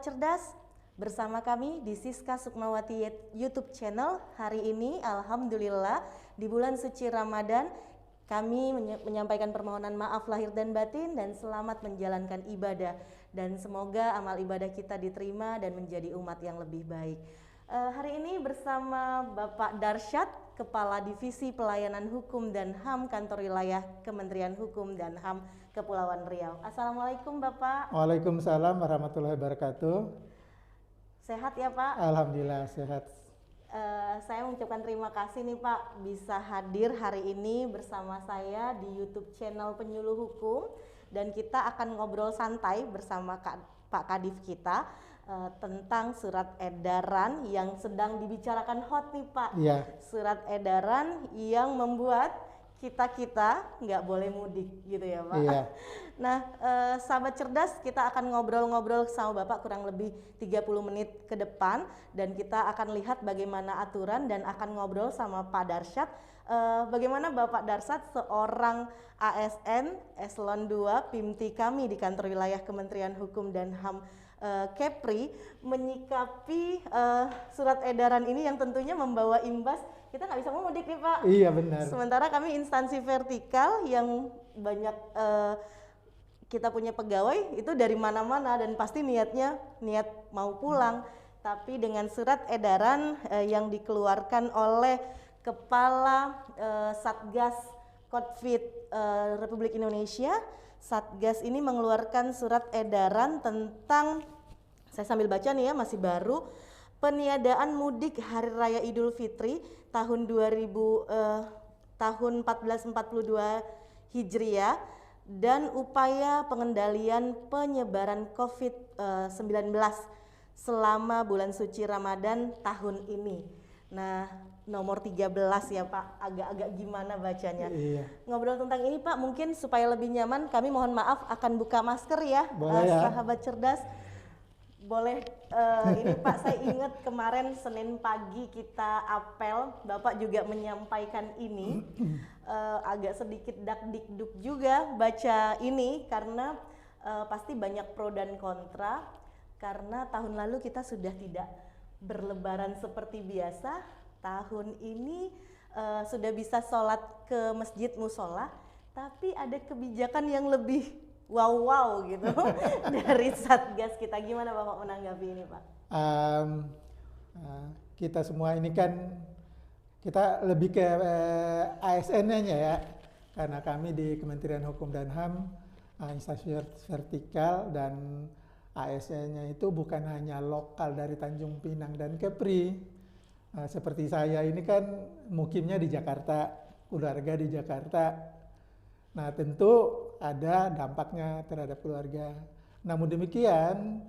sahabat cerdas, bersama kami di Siska Sukmawati YouTube channel. Hari ini alhamdulillah di bulan suci Ramadan kami menyampaikan permohonan maaf lahir dan batin dan selamat menjalankan ibadah, dan semoga amal ibadah kita diterima dan menjadi umat yang lebih baik. Hari ini bersama Bapak Darsyad, Kepala Divisi Pelayanan Hukum dan HAM Kantor Wilayah Kementerian Hukum dan HAM Kepulauan Riau. Assalamualaikum Bapak. Waalaikumsalam warahmatullahi wabarakatuh. Sehat ya Pak? Alhamdulillah sehat. Saya mengucapkan terima kasih nih Pak bisa hadir hari ini bersama saya di YouTube channel Penyuluh Hukum, dan kita akan ngobrol santai bersama Pak Kadif kita tentang surat edaran yang sedang dibicarakan hot nih Pak. Iya. Surat edaran yang membuat kita nggak boleh mudik gitu ya Pak. Iya. Nah, sahabat cerdas, kita akan ngobrol-ngobrol sama Bapak kurang lebih 30 menit ke depan, dan kita akan lihat bagaimana aturan dan akan ngobrol sama Pak Darsyad. Bagaimana Bapak Darsyad, seorang ASN Eselon 2 PIMTI kami di Kantor Wilayah Kementerian Hukum dan HAM Kepri, menyikapi surat edaran ini yang tentunya membawa imbas kita nggak bisa mudik nih Pak. Iya benar. Sementara kami instansi vertikal yang banyak kita punya pegawai itu dari mana-mana dan pasti niatnya niat mau pulang. Tapi dengan surat edaran yang dikeluarkan oleh Kepala Satgas COVID Republik Indonesia, Satgas ini mengeluarkan surat edaran tentang, saya sambil baca nih ya, masih baru, peniadaan mudik Hari Raya Idul Fitri tahun 1442 Hijriah dan upaya pengendalian penyebaran COVID-19 selama bulan suci Ramadan tahun ini. Nah, nomor 13 ya Pak, agak-agak gimana bacanya. Iya. Ngobrol tentang ini Pak, mungkin supaya lebih nyaman kami mohon maaf akan buka masker ya. Boleh ya. Sahabat cerdas. Boleh, ini Pak, saya ingat kemarin Senin pagi kita apel, Bapak juga menyampaikan ini. Agak sedikit dak-dikduk juga baca ini karena pasti banyak pro dan kontra, karena tahun lalu kita sudah tidak berlebaran seperti biasa. Tahun ini sudah bisa sholat ke masjid musola, tapi ada kebijakan yang lebih wow gitu dari Satgas kita. Gimana Bapak menanggapi ini Pak? Kita semua ini kan kita lebih ke ASN-nya ya, karena kami di Kementerian Hukum dan HAM instansi vertikal, dan ASN-nya itu bukan hanya lokal dari Tanjung Pinang dan Kepri. Seperti saya ini kan mukimnya di Jakarta, keluarga di Jakarta. Nah tentu ada dampaknya terhadap keluarga. Namun demikian,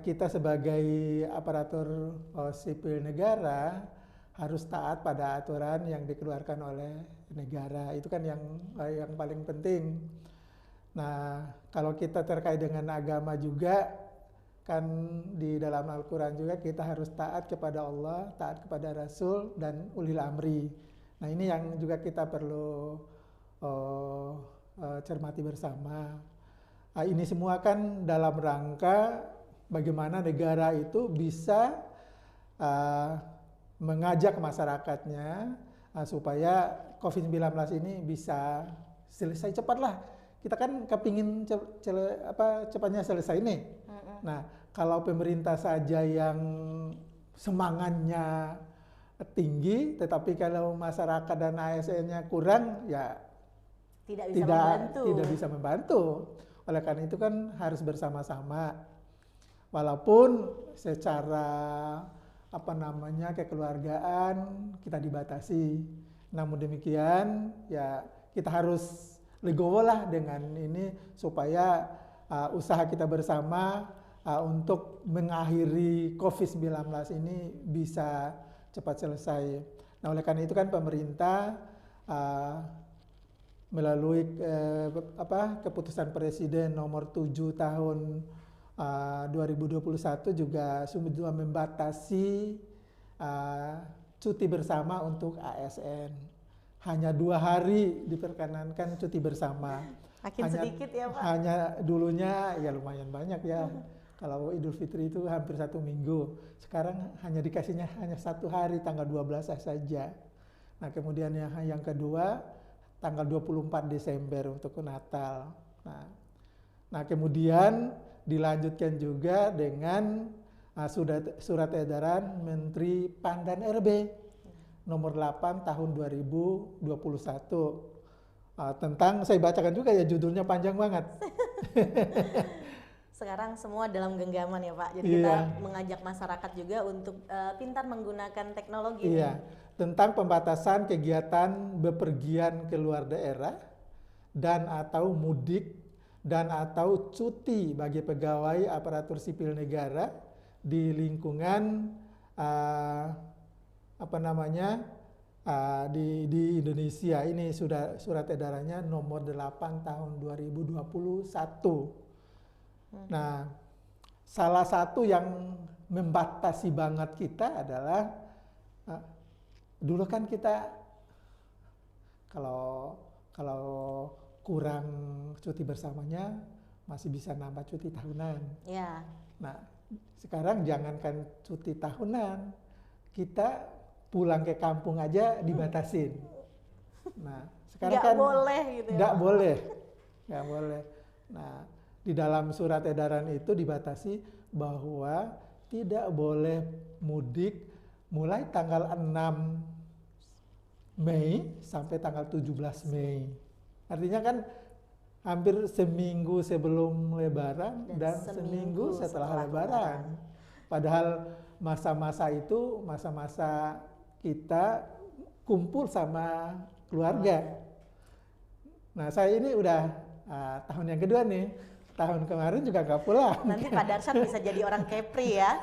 kita sebagai aparatur sipil negara harus taat pada aturan yang dikeluarkan oleh negara. Itu kan yang paling penting. Nah, kalau kita terkait dengan agama juga, kan di dalam Al-Quran juga kita harus taat kepada Allah, taat kepada Rasul, dan ulil amri. Nah ini yang juga kita perlu cermati bersama. Ini semua kan dalam rangka bagaimana negara itu bisa mengajak masyarakatnya supaya COVID-19 ini bisa selesai cepatlah. Kita kan kepingin cepatnya selesai nih. Nah, kalau pemerintah saja yang semangatnya tinggi, tetapi kalau masyarakat dan ASN-nya kurang, ya tidak bisa membantu. Oleh karena itu kan harus bersama-sama. Walaupun secara kekeluargaan kita dibatasi. Namun demikian, ya kita harus legowo lah dengan ini supaya usaha kita bersama untuk mengakhiri COVID-19 ini bisa cepat selesai. Nah, oleh karena itu kan pemerintah melalui keputusan Presiden nomor 7 tahun 2021 juga sudah membatasi cuti bersama untuk ASN. Hanya 2 hari diperkenankan cuti bersama. Makin sedikit ya Pak? Hanya dulunya ya lumayan banyak ya. Kalau Idul Fitri itu hampir 1 minggu. Sekarang hanya dikasihnya hanya 1 hari, tanggal 12 saja. Nah, kemudian yang kedua, tanggal 24 Desember untuk Natal. Nah, kemudian dilanjutkan juga dengan surat edaran Menteri PAN dan RB nomor 8 tahun 2021. Tentang, saya bacakan juga ya, judulnya panjang banget. Sekarang semua dalam genggaman ya Pak, jadi Iya. kita mengajak masyarakat juga untuk pintar menggunakan teknologi. Iya, tentang pembatasan kegiatan bepergian ke luar daerah dan atau mudik dan atau cuti bagi pegawai aparatur sipil negara di lingkungan di Indonesia. Ini sudah surat edarannya nomor 8 tahun 2021. Nah, salah satu yang membatasi banget kita adalah dulu kan kita kalau kurang cuti bersamanya masih bisa nambah cuti tahunan. Ya. Nah, sekarang jangankan cuti tahunan, kita pulang ke kampung aja dibatasin. Nah, sekarang Nggak kan boleh gitu ya, nggak Pak. boleh. Nah, di dalam surat edaran itu dibatasi bahwa tidak boleh mudik mulai tanggal 6 Mei sampai tanggal 17 Mei. Artinya kan hampir seminggu sebelum Lebaran dan seminggu setelah Lebaran. Padahal masa-masa itu masa-masa kita kumpul sama keluarga. Nah, saya ini udah tahun yang kedua nih. Tahun kemarin juga nggak pulang. Nanti Pak Darshan bisa jadi orang Kepri ya,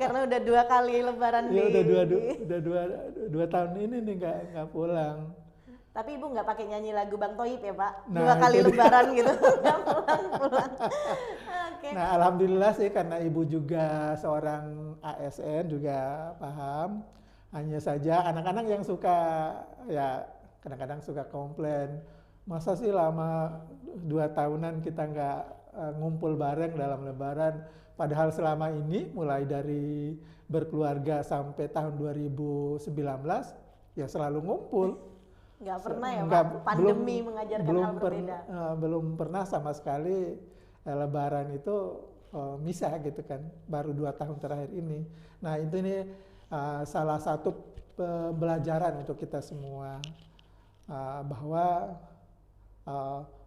karena udah 2 kali Lebaran Ya, di. udah dua tahun ini nih nggak pulang. Tapi Ibu nggak pakai nyanyi lagu Bang Toib ya Pak? Nah, 2 kali itu dia. Lebaran gitu, nggak pulang. Oke. Nah, alhamdulillah sih karena ibu juga seorang ASN juga paham. Hanya saja anak-anak yang suka ya kadang-kadang suka komplain. Masa sih lama 2 tahunan kita nggak ngumpul bareng dalam Lebaran. Padahal selama ini mulai dari berkeluarga sampai tahun 2019 ya selalu ngumpul. Nggak pernah ya Nggak, Pak? Pandemi mengajarkan hal berbeda. Belum pernah sama sekali Lebaran itu misah gitu kan. Baru 2 tahun terakhir ini. Nah, ini salah satu pembelajaran untuk kita semua bahwa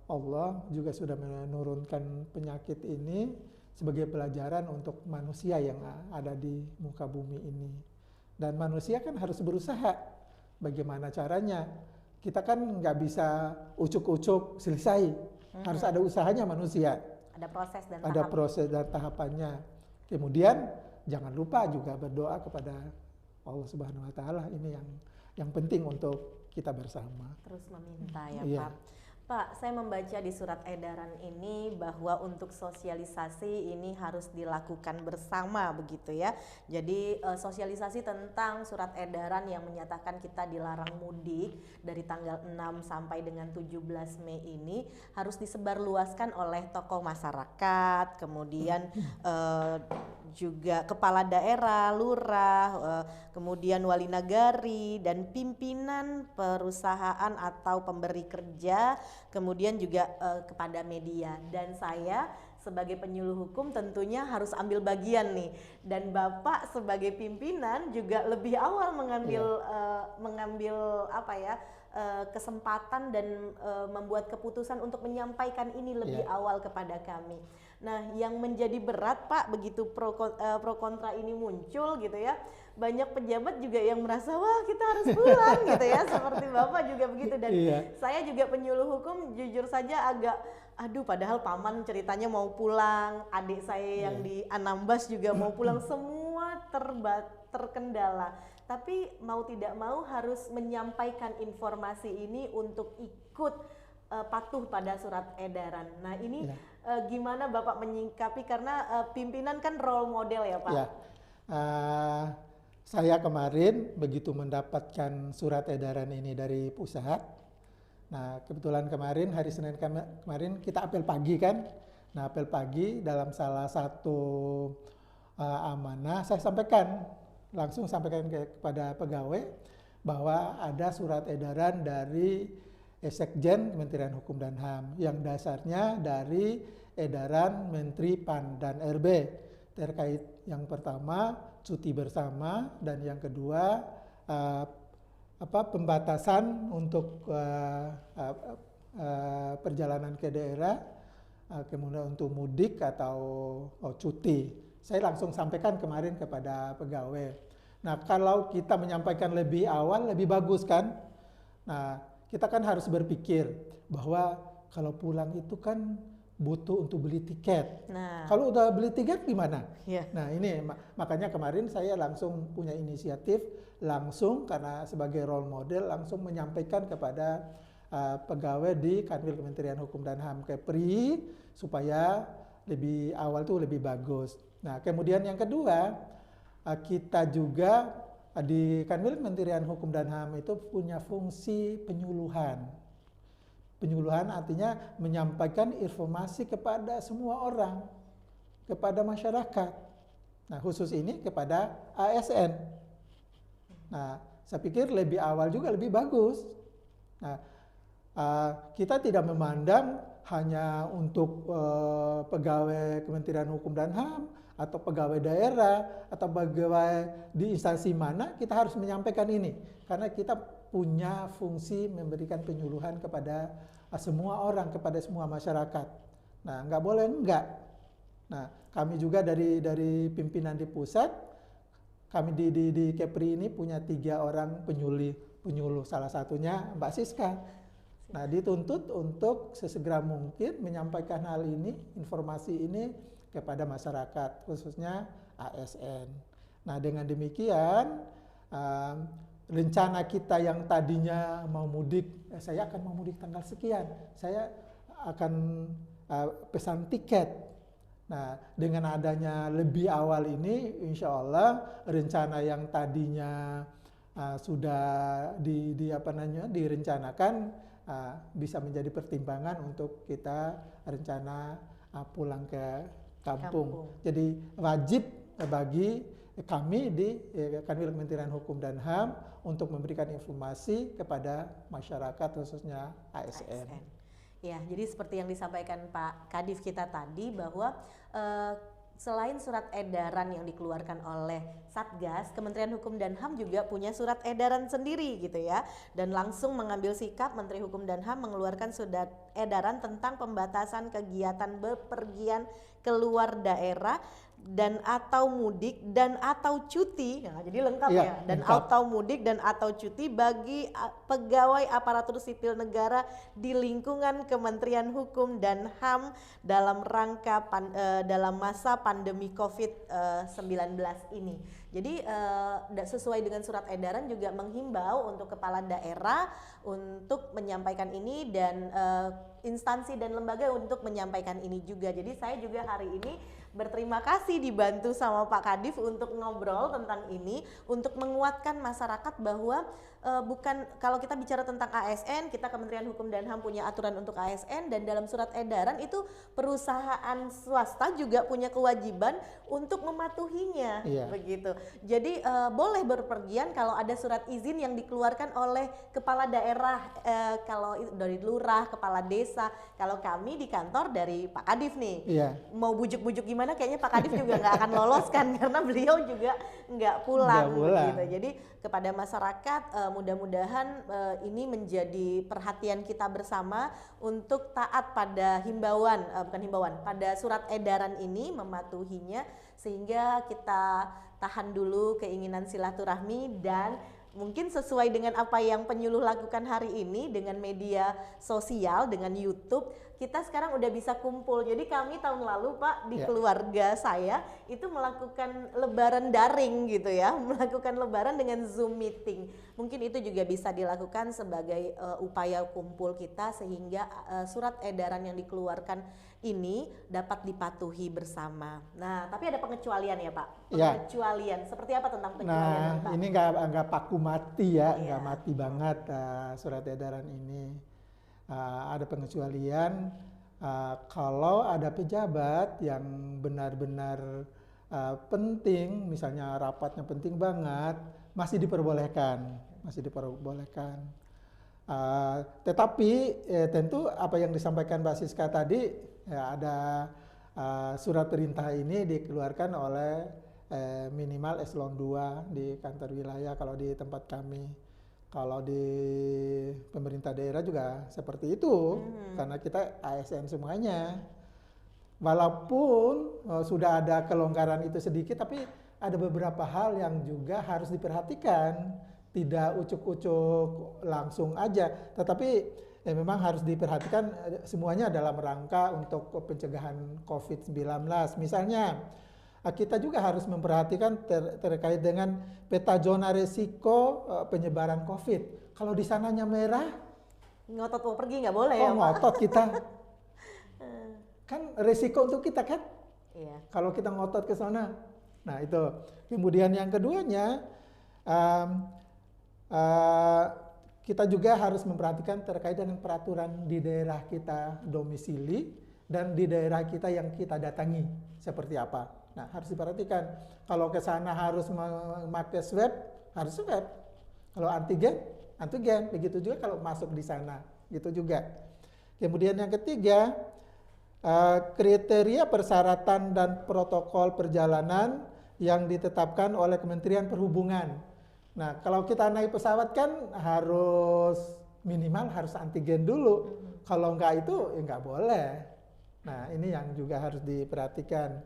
Allah juga sudah menurunkan penyakit ini sebagai pelajaran untuk manusia yang ada di muka bumi ini. Dan manusia kan harus berusaha. Bagaimana caranya? Kita kan nggak bisa ucuk-ucuk selesai. Harus ada usahanya manusia. Ada proses dan Ada proses dan tahapannya. Kemudian jangan lupa juga berdoa kepada Allah Subhanahu wa taala. Ini yang penting untuk kita bersama. Terus meminta ya Iya. Pak. Pak, saya membaca di surat edaran ini bahwa untuk sosialisasi ini harus dilakukan bersama begitu ya. Jadi sosialisasi tentang surat edaran yang menyatakan kita dilarang mudik dari tanggal 6 sampai dengan 17 Mei ini harus disebarluaskan oleh tokoh masyarakat, kemudian juga kepala daerah, lurah, kemudian wali nagari dan pimpinan perusahaan atau pemberi kerja, kemudian juga kepada media. Dan saya sebagai penyuluh hukum tentunya harus ambil bagian nih. Dan Bapak sebagai pimpinan juga lebih awal mengambil kesempatan dan membuat keputusan untuk menyampaikan ini lebih awal kepada kami. Nah, yang menjadi berat Pak, begitu pro kontra ini muncul gitu ya, banyak pejabat juga yang merasa wah kita harus pulang gitu ya, seperti Bapak juga begitu. Dan saya juga penyuluh hukum jujur saja agak aduh, padahal paman ceritanya mau pulang, adik saya yang di Anambas juga mau pulang, semua terkendala. Tapi mau tidak mau harus menyampaikan informasi ini untuk ikut patuh pada surat edaran. Nah, ini gimana Bapak menyikapi, karena pimpinan kan role model ya Pak? Saya kemarin begitu mendapatkan surat edaran ini dari pusat. Nah, kebetulan kemarin hari Senin kemarin kita apel pagi kan. Nah, apel pagi dalam salah satu amanah saya langsung sampaikan kepada pegawai bahwa ada surat edaran dari Sekjen Kementerian Hukum dan HAM yang dasarnya dari edaran Menteri PAN dan RB terkait yang pertama cuti bersama dan yang kedua pembatasan untuk perjalanan ke daerah, kemudian untuk mudik atau cuti. Saya langsung sampaikan kemarin kepada pegawai. Nah, kalau kita menyampaikan lebih awal lebih bagus kan? Nah, kita kan harus berpikir bahwa kalau pulang itu kan butuh untuk beli tiket. Nah, kalau udah beli tiket gimana? Yeah. Nah, ini makanya kemarin saya langsung punya inisiatif langsung karena sebagai role model langsung menyampaikan kepada pegawai di Kanwil Kementerian Hukum dan HAM Kepri supaya lebih awal tuh lebih bagus. Nah, kemudian yang kedua, kita juga di Kanwil Kementerian Hukum dan HAM itu punya fungsi penyuluhan. Penyuluhan artinya menyampaikan informasi kepada semua orang, kepada masyarakat. Nah, khusus ini kepada ASN. Nah, saya pikir lebih awal juga lebih bagus. Nah, kita tidak memandang hanya untuk pegawai Kementerian Hukum dan HAM atau pegawai daerah atau pegawai di instansi mana kita harus menyampaikan ini karena kita punya fungsi memberikan penyuluhan kepada semua orang, kepada semua masyarakat. Nah, nggak boleh enggak. Nah, kami juga dari pimpinan di pusat, kami di Kepri ini punya 3 orang penyuluh, salah satunya Mbak Siska. Nah, dituntut untuk sesegera mungkin menyampaikan hal ini, informasi ini kepada masyarakat, khususnya ASN. Nah, dengan demikian, rencana kita yang tadinya mau mudik, saya akan mau mudik tanggal sekian, saya akan pesan tiket. Nah, dengan adanya lebih awal ini, insya Allah rencana yang tadinya sudah direncanakan bisa menjadi pertimbangan untuk kita rencana pulang ke kampung. Jadi wajib bagi kami di Kanwil Kementerian Hukum dan HAM untuk memberikan informasi kepada masyarakat khususnya ASN. Ya, jadi seperti yang disampaikan Pak Kadif kita tadi bahwa selain surat edaran yang dikeluarkan oleh Satgas, Kementerian Hukum dan HAM juga punya surat edaran sendiri gitu ya. Dan langsung mengambil sikap Menteri Hukum dan HAM mengeluarkan surat edaran tentang pembatasan kegiatan bepergian keluar daerah dan atau mudik dan atau cuti. Nah, jadi lengkap ya. Dan lengkap. Atau mudik dan atau cuti bagi pegawai aparatur sipil negara di lingkungan Kementerian Hukum dan HAM dalam rangka dalam masa pandemi COVID-19 ini. Jadi sesuai dengan surat edaran juga menghimbau untuk kepala daerah untuk menyampaikan ini dan instansi dan lembaga untuk menyampaikan ini juga. Jadi saya juga hari ini berterima kasih dibantu sama Pak Kadif untuk ngobrol tentang ini, untuk menguatkan masyarakat bahwa bukan kalau kita bicara tentang ASN, kita Kementerian Hukum dan HAM punya aturan untuk ASN dan dalam surat edaran itu perusahaan swasta juga punya kewajiban untuk mematuhinya, begitu. Jadi boleh berpergian kalau ada surat izin yang dikeluarkan oleh kepala daerah, kalau dari lurah, kepala desa. Kalau kami di kantor dari Pak Kadif nih, mau bujuk-bujuk gimana kayaknya Pak Kadif juga nggak akan loloskan karena beliau juga nggak pulang. Gitu. Jadi kepada masyarakat mudah-mudahan ini menjadi perhatian kita bersama untuk taat pada pada surat edaran ini, mematuhinya sehingga kita tahan dulu keinginan silaturahmi dan mungkin sesuai dengan apa yang penyuluh lakukan hari ini dengan media sosial, dengan YouTube, kita sekarang udah bisa kumpul. Jadi kami tahun lalu Pak di keluarga saya itu melakukan lebaran daring gitu ya, melakukan lebaran dengan Zoom meeting. Mungkin itu juga bisa dilakukan sebagai upaya kumpul kita sehingga surat edaran yang dikeluarkan ini dapat dipatuhi bersama. Nah, tapi ada pengecualian ya Pak? Pengecualian, seperti apa tentang pengecualian Pak? Nah, ini nggak paku mati ya, nggak mati banget surat edaran ini. Ada pengecualian Kalau ada pejabat yang benar-benar penting, misalnya rapatnya penting banget, masih diperbolehkan, masih diperbolehkan. Tetapi tentu apa yang disampaikan Mbak Siska tadi, ya ada surat perintah ini dikeluarkan oleh minimal eselon 2 di kantor wilayah kalau di tempat kami. Kalau di pemerintah daerah juga seperti itu, karena kita ASN semuanya. Walaupun sudah ada kelonggaran itu sedikit, tapi ada beberapa hal yang juga harus diperhatikan. Tidak ucuk-ucuk langsung aja, tetapi memang harus diperhatikan semuanya dalam rangka untuk pencegahan COVID-19. Misalnya, kita juga harus memperhatikan terkait dengan peta zona risiko penyebaran COVID. Kalau di sananya merah, ngotot mau pergi nggak boleh ya Pak? ngotot kita. Kan risiko untuk kita kan? Iya. Kalau kita ngotot ke sana. Nah itu. Kemudian yang keduanya, kita juga harus memperhatikan terkait dengan peraturan di daerah kita domisili dan di daerah kita yang kita datangi seperti apa. Nah, harus diperhatikan. Kalau ke sana harus memakai swab, harus swab. Kalau antigen, antigen. Begitu juga kalau masuk di sana, gitu juga. Kemudian yang ketiga, kriteria persyaratan dan protokol perjalanan yang ditetapkan oleh Kementerian Perhubungan. Nah, kalau kita naik pesawat kan harus minimal harus antigen dulu. Kalau enggak itu, ya enggak boleh. Nah, ini yang juga harus diperhatikan.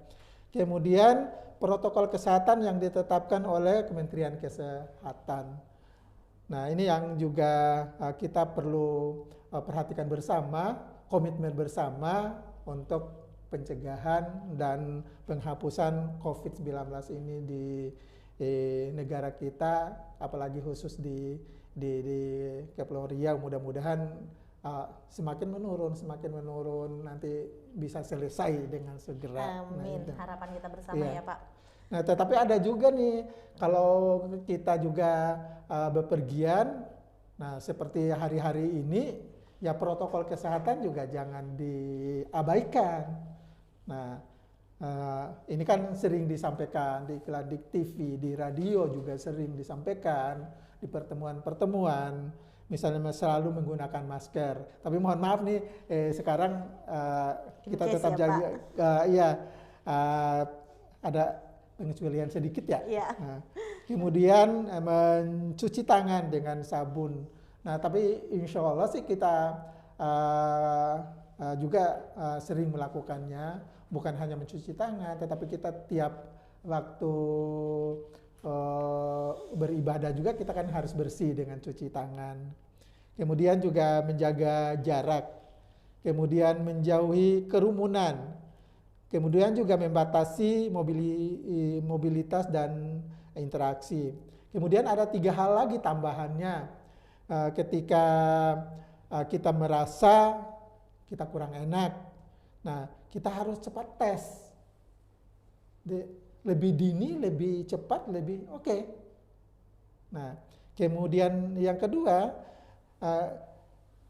Kemudian protokol kesehatan yang ditetapkan oleh Kementerian Kesehatan. Nah, ini yang juga kita perlu perhatikan bersama, komitmen bersama untuk pencegahan dan penghapusan COVID-19 ini di negara kita, apalagi khusus di Kepulauan Riau. Mudah-mudahan semakin menurun, nanti bisa selesai dengan segera. Amin, Nah, harapan kita bersama ya Pak. Nah, tetapi ada juga nih, kalau kita juga bepergian, nah seperti hari-hari ini, ya protokol kesehatan juga jangan diabaikan. Nah, ini kan sering disampaikan di iklan di TV, di radio juga sering disampaikan, di pertemuan-pertemuan. Misalnya selalu menggunakan masker. Tapi mohon maaf nih, sekarang kita tetap ya, jaga, ada pengecualian sedikit ya. Iya. Nah, kemudian mencuci tangan dengan sabun. Nah, tapi insya Allah sih kita juga sering melakukannya. Bukan hanya mencuci tangan, tetapi kita tiap waktu beribadah juga kita kan harus bersih dengan cuci tangan. Kemudian juga menjaga jarak. Kemudian menjauhi kerumunan. Kemudian juga membatasi mobilitas dan interaksi. Kemudian ada 3 hal lagi tambahannya. Ketika kita merasa kita kurang enak, nah kita harus cepat tes. Lebih dini, lebih cepat, lebih oke. Nah, kemudian yang kedua,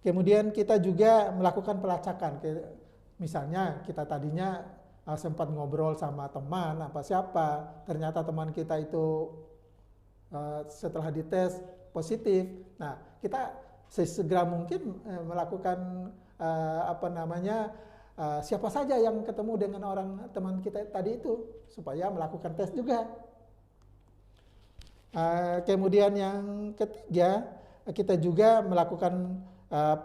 kemudian kita juga melakukan pelacakan. Misalnya kita tadinya sempat ngobrol sama teman apa siapa, ternyata teman kita itu setelah dites positif. Nah, kita sesegera mungkin melakukan siapa saja yang ketemu dengan orang teman kita tadi itu supaya melakukan tes juga. Kemudian yang ketiga, kita juga melakukan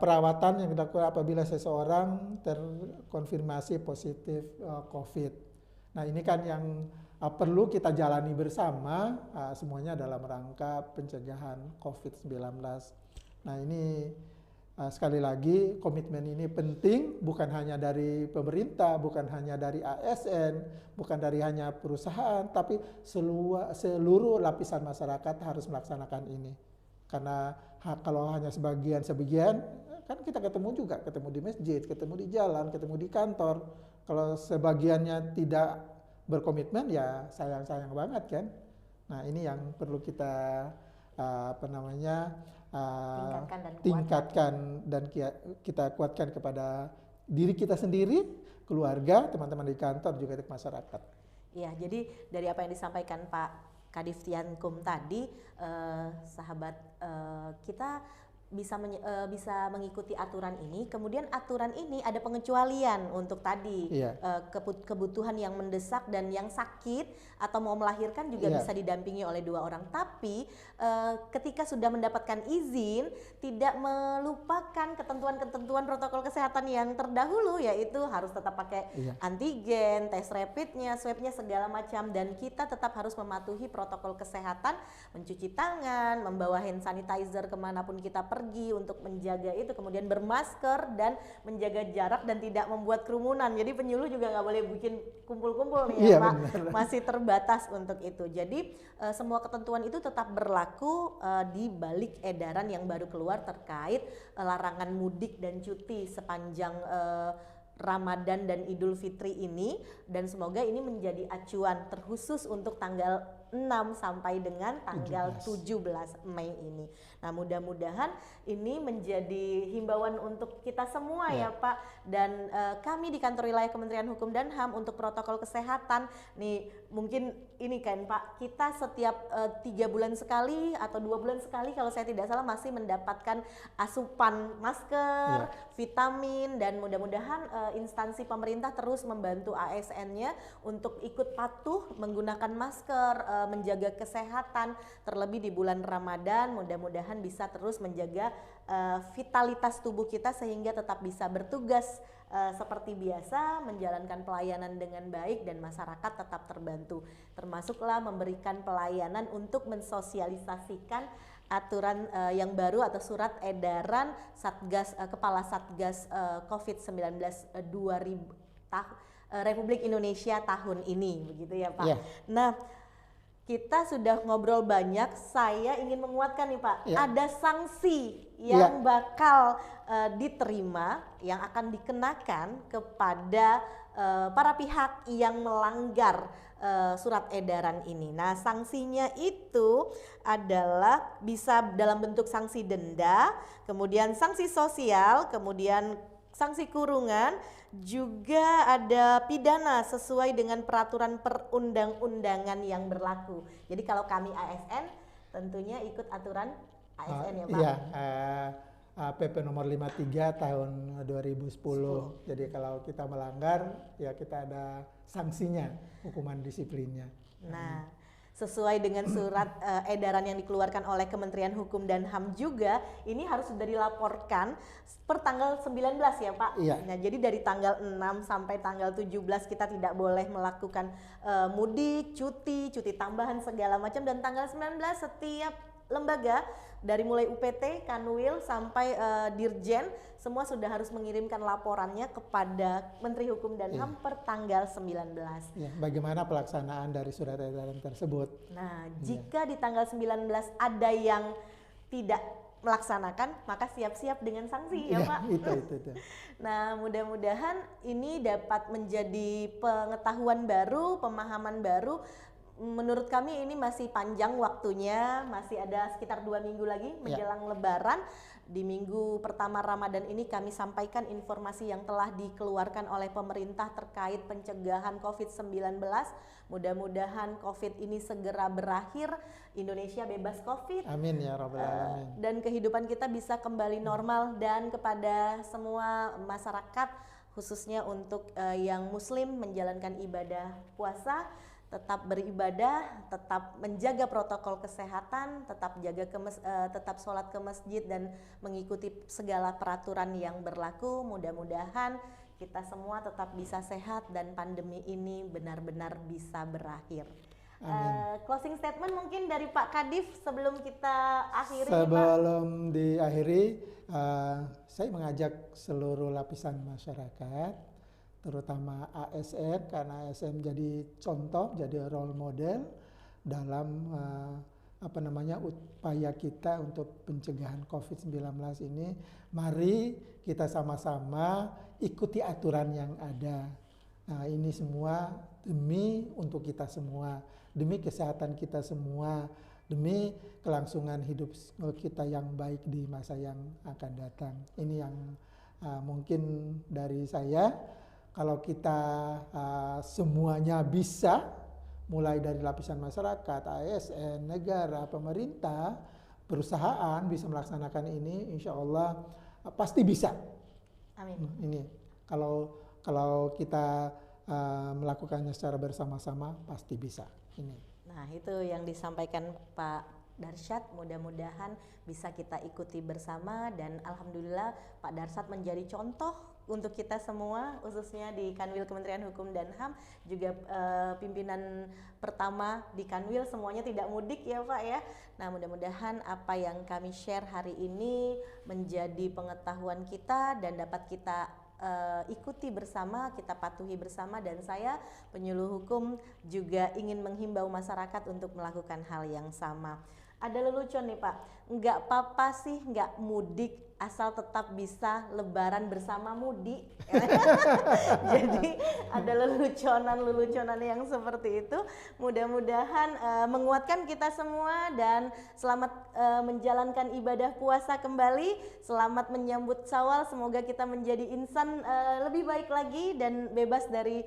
perawatan yang dilakukan apabila seseorang terkonfirmasi positif COVID. Nah, ini kan yang perlu kita jalani bersama, semuanya dalam rangka pencegahan COVID-19. Nah, ini sekali lagi komitmen ini penting, bukan hanya dari pemerintah, bukan hanya dari ASN, bukan dari hanya perusahaan, tapi seluruh lapisan masyarakat harus melaksanakan ini. Karena kalau hanya sebagian kan kita ketemu juga, ketemu di masjid, ketemu di jalan, ketemu di kantor. Kalau sebagiannya tidak berkomitmen, ya sayang-sayang banget kan. Nah, ini yang perlu kita tingkatkan dan kita kuatkan kepada diri kita sendiri, keluarga, teman-teman di kantor, juga di masyarakat. Ya, jadi dari apa yang disampaikan Pak Kadif Tiankum tadi, sahabat kita bisa mengikuti aturan ini. Kemudian aturan ini ada pengecualian untuk tadi kebutuhan yang mendesak dan yang sakit atau mau melahirkan juga bisa didampingi oleh 2 orang. Tapi ketika sudah mendapatkan izin, tidak melupakan ketentuan-ketentuan protokol kesehatan yang terdahulu, yaitu harus tetap pakai antigen, tes rapidnya, swabnya segala macam, dan kita tetap harus mematuhi protokol kesehatan, mencuci tangan, membawa hand sanitizer kemanapun kita pergi untuk menjaga itu, kemudian bermasker dan menjaga jarak dan tidak membuat kerumunan. Jadi penyuluh juga nggak boleh bikin kumpul-kumpul nih ya Pak, masih terbatas untuk itu. Jadi semua ketentuan itu tetap berlaku di balik edaran yang baru keluar terkait larangan mudik dan cuti sepanjang Ramadan dan Idul Fitri ini, dan semoga ini menjadi acuan terkhusus untuk tanggal 6 sampai dengan tanggal 17 Mei ini. Nah, mudah-mudahan ini menjadi himbauan untuk kita semua ya Pak, dan kami di kantor wilayah Kementerian Hukum dan HAM untuk protokol kesehatan nih, mungkin ini kan Pak, kita setiap 3 bulan sekali atau 2 bulan sekali kalau saya tidak salah masih mendapatkan asupan masker, vitamin, dan mudah-mudahan instansi pemerintah terus membantu ASN-nya untuk ikut patuh menggunakan masker, menjaga kesehatan, terlebih di bulan Ramadan. Mudah-mudahan bisa terus menjaga vitalitas tubuh kita sehingga tetap bisa bertugas seperti biasa, menjalankan pelayanan dengan baik dan masyarakat tetap terbantu. Termasuklah memberikan pelayanan untuk mensosialisasikan aturan yang baru atau surat edaran Satgas Kepala Satgas COVID-19 Republik Indonesia tahun ini, begitu ya Pak. Nah, kita sudah ngobrol banyak, saya ingin menguatkan nih Pak, ada sanksi yang bakal diterima, yang akan dikenakan kepada para pihak yang melanggar surat edaran ini. Nah, sanksinya itu adalah bisa dalam bentuk sanksi denda, kemudian sanksi sosial, kemudian sanksi kurungan, juga ada pidana sesuai dengan peraturan perundang-undangan yang berlaku. Jadi kalau kami ASN tentunya ikut aturan ASN ya Pak? Iya, PP nomor 53 tahun 2010. Jadi kalau kita melanggar ya kita ada sanksinya, hukuman disiplinnya. Nah, sesuai dengan surat edaran yang dikeluarkan oleh Kementerian Hukum dan HAM juga, ini harus sudah dilaporkan per tanggal 19 ya Pak. Nah, jadi dari tanggal 6 sampai tanggal 17 kita tidak boleh melakukan mudik, cuti tambahan segala macam, dan tanggal 19 setiap lembaga dari mulai UPT, Kanwil sampai Dirjen semua sudah harus mengirimkan laporannya kepada Menteri Hukum dan HAM per tanggal 19. Bagaimana pelaksanaan dari surat edaran tersebut? Nah, jika di tanggal 19 ada yang tidak melaksanakan, maka siap-siap dengan sanksi ya Pak. Itu. Nah, mudah-mudahan ini dapat menjadi pengetahuan baru, pemahaman baru. Menurut kami ini masih panjang waktunya, masih ada sekitar 2 minggu lagi menjelang Lebaran. Di minggu pertama Ramadan ini kami sampaikan informasi yang telah dikeluarkan oleh pemerintah terkait pencegahan COVID-19. Mudah-mudahan COVID ini segera berakhir, Indonesia bebas COVID. Amin ya Rabbal Alamin. Dan kehidupan kita bisa kembali normal, dan kepada semua masyarakat khususnya untuk yang muslim menjalankan ibadah puasa, tetap beribadah, tetap menjaga protokol kesehatan, tetap sholat ke masjid dan mengikuti segala peraturan yang berlaku. Mudah-mudahan kita semua tetap bisa sehat dan pandemi ini benar-benar bisa berakhir. Closing statement mungkin dari Pak Kadif sebelum kita akhiri. Sebelum diakhiri, saya mengajak seluruh lapisan masyarakat, terutama ASN, karena ASN jadi contoh, jadi role model dalam upaya kita untuk pencegahan COVID-19 ini. Mari kita sama-sama ikuti aturan yang ada. Nah, ini semua demi untuk kita semua, demi kesehatan kita semua, demi kelangsungan hidup kita yang baik di masa yang akan datang. Ini yang Mungkin dari saya, kalau kita semuanya bisa, mulai dari lapisan masyarakat, ASN, negara, pemerintah, perusahaan bisa melaksanakan ini, insya Allah pasti bisa. Amin. Ini kalau kita melakukannya secara bersama-sama pasti bisa. Ini. Nah, itu yang disampaikan Pak Darsyad, mudah-mudahan bisa kita ikuti bersama, dan alhamdulillah Pak Darsyad menjadi contoh untuk kita semua, khususnya di Kanwil Kementerian Hukum dan HAM, juga pimpinan pertama di Kanwil, semuanya tidak mudik ya Pak ya. Nah, mudah-mudahan apa yang kami share hari ini menjadi pengetahuan kita dan dapat kita ikuti bersama, kita patuhi bersama, dan saya penyuluh hukum juga ingin menghimbau masyarakat untuk melakukan hal yang sama. Ada lelucon nih Pak, nggak apa-apa sih nggak mudik asal tetap bisa lebaran bersama mudik. Jadi ada leluconan yang seperti itu. Mudah-mudahan menguatkan kita semua, dan selamat menjalankan ibadah puasa kembali. Selamat menyambut Syawal. Semoga kita menjadi insan lebih baik lagi dan bebas dari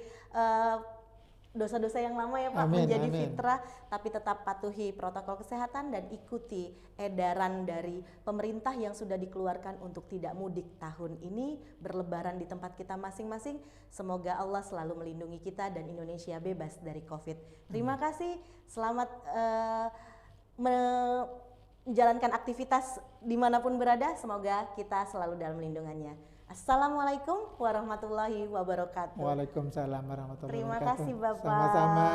dosa-dosa yang lama ya Pak, menjadi fitrah, tapi tetap patuhi protokol kesehatan dan ikuti edaran dari pemerintah yang sudah dikeluarkan untuk tidak mudik tahun ini, berlebaran di tempat kita masing-masing. Semoga Allah selalu melindungi kita dan Indonesia bebas dari COVID. Terima kasih, selamat menjalankan aktivitas dimanapun berada, semoga kita selalu dalam lindungannya. Assalamualaikum warahmatullahi wabarakatuh. Waalaikumsalam warahmatullahi wabarakatuh. Terima kasih Bapak. Sama-sama.